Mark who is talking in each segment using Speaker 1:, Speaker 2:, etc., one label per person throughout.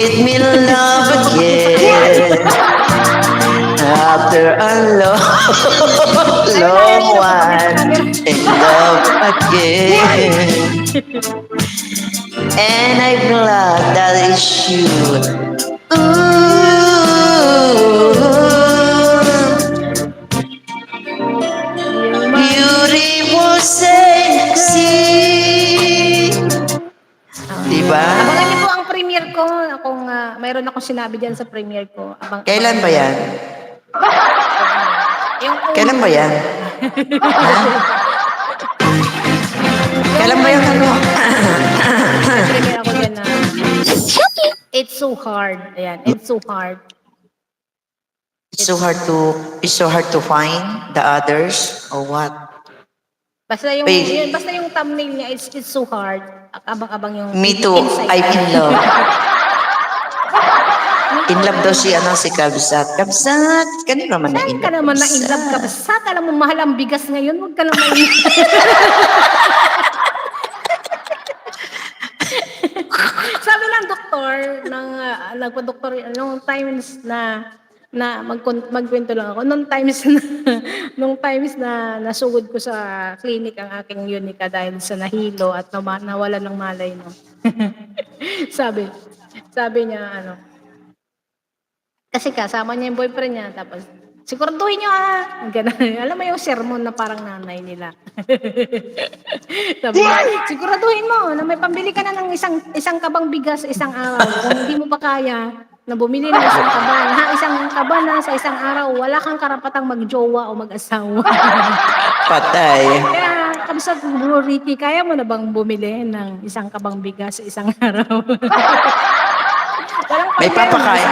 Speaker 1: Give me love again after a long one in love again. And I'm glad that it's you.
Speaker 2: You're my
Speaker 1: Beautiful sexy. Diba?
Speaker 2: Abangan niyo po ang premiere ko. Mayroon akong sinabi diyan sa premiere ko.
Speaker 1: Kailan ba yan?
Speaker 2: Yung
Speaker 1: Kailan ba yan? Ha? Kailan ba yan? Ano?
Speaker 2: Premiere ako diyan na It's so hard. Ayan, it's so hard.
Speaker 1: It's so hard to find the others or what?
Speaker 2: Basta yung thumbnail niya, it's so hard. Abang-abang yung
Speaker 1: Me too. I'm in love. In love daw si Kabsat. Kabsat, kanino naman na in love?
Speaker 2: Saan ka naman na in love ka? Basta alam mo, mahal ang bigas ngayon. Huwag ka naman Sabi ng doktor, nagpa-doktor, nung times na magkwento lang ako, nung times na nasugod ko sa clinic ang aking Unica dahil sa nahilo at nawala ng malay, no. sabi niya, kasi kasama niya yung boyfriend niya, tapos, siguraduhin niyo ganun. Alam mo yung sermon na parang nanay nila. Sabi niya, siguraduhin mo na may pambili ka na ng isang kabang bigas isang araw. Kung hindi mo pa kaya na bumili ng isang kaban, isang kaban na sa isang araw, wala kang karapatang magjowa o mag-asawa.
Speaker 1: Patay.
Speaker 2: Kaya, Kabsat, Bro Ricky, kaya mo na bang bumili ng isang kabang bigas isang araw?
Speaker 1: May papakain.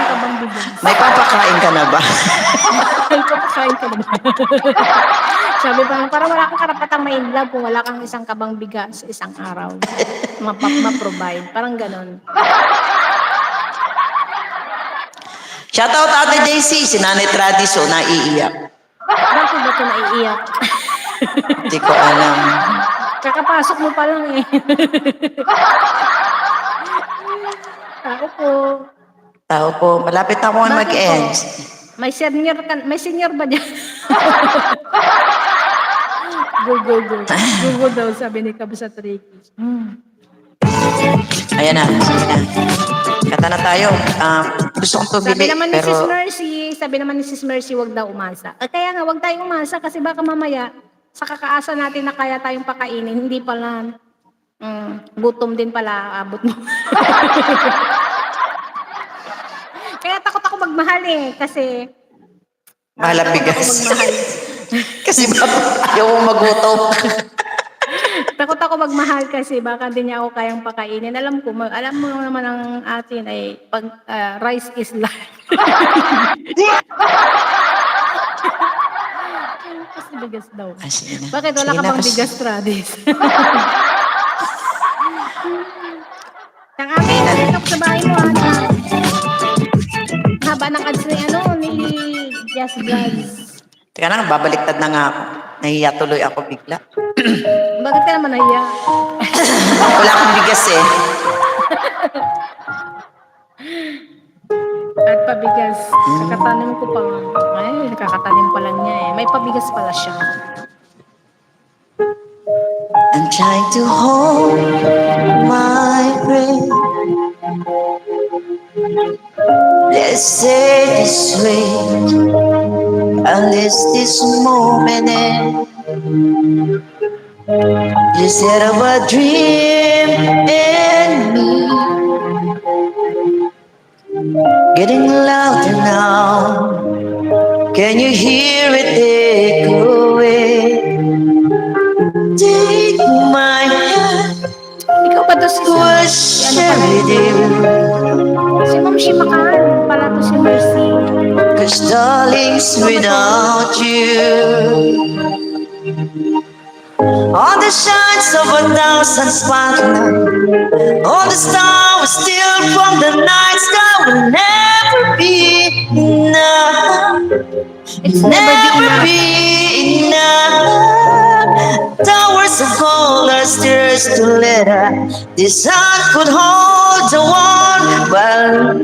Speaker 1: May papakain ka na ba?
Speaker 2: May papakain ka na ba? Sabi pa, parang wala kang karapatang ma-inlove kung wala kang isang kabang bigas isang araw. Ma-provide. Parang ganon.
Speaker 1: Shoutout Ate JC, si Nanay Tradiso, naiiyak.
Speaker 2: Bakit ba ito naiiyak?
Speaker 1: Hindi ko alam.
Speaker 2: Kakapasok mo pa lang eh. Tao po.
Speaker 1: Tao po, malapit na ako mag-end.
Speaker 2: May senior ba dyan? Go daw, sabi ni Kabsat Ricky.
Speaker 1: Ayan na, sige na. Kata na tayo. Gusto kong tumili,
Speaker 2: Sabi naman ni Sis Mercy, wag daw umasa. Kaya nga, wag tayong umasa kasi baka mamaya, sa kakaasa natin na kaya tayong pakainin, hindi pala, gutom din pala abot mo. Kaya takot ako magmahal kasi
Speaker 1: mahal ang bigas. Kasi ayaw mo magutom.
Speaker 2: Takot ako magmahal kasi baka hindi niya ako kayang pakainin. Alam mo naman ang atin ay rice is life. Kasi bigas daw. Bakit wala ka bang bigas, Tradis? Ang amin, nandito sa bahay mo, haba ng ads ni Just Vlogs.
Speaker 1: Teka lang, babaliktad na nga ako. Nahiya tuloy ako bigla.
Speaker 2: Bakit ka naman nahiya?
Speaker 1: Wala akong bigas eh.
Speaker 2: At pabigas. Nakatanim ko pa. Ay, nakakatanim pa lang niya eh. May pabigas pala siya.
Speaker 1: I'm trying to hold my breath. Let's say this way. Unless this moment ends. You said of a dream in me. Getting louder now. Can you hear it echoing? Take my hand.
Speaker 2: Ikaw ba to si
Speaker 1: share with you.
Speaker 2: Si Ma'am Shimakan. Pala to si Mercy.
Speaker 1: 'Cause darlings, without you, all the shines of 1,000 spotlights, all the stars still from the night sky will never be enough.
Speaker 2: It's never be enough.
Speaker 1: Be enough. Towers of gold are stairs to letter. The sun could hold the one while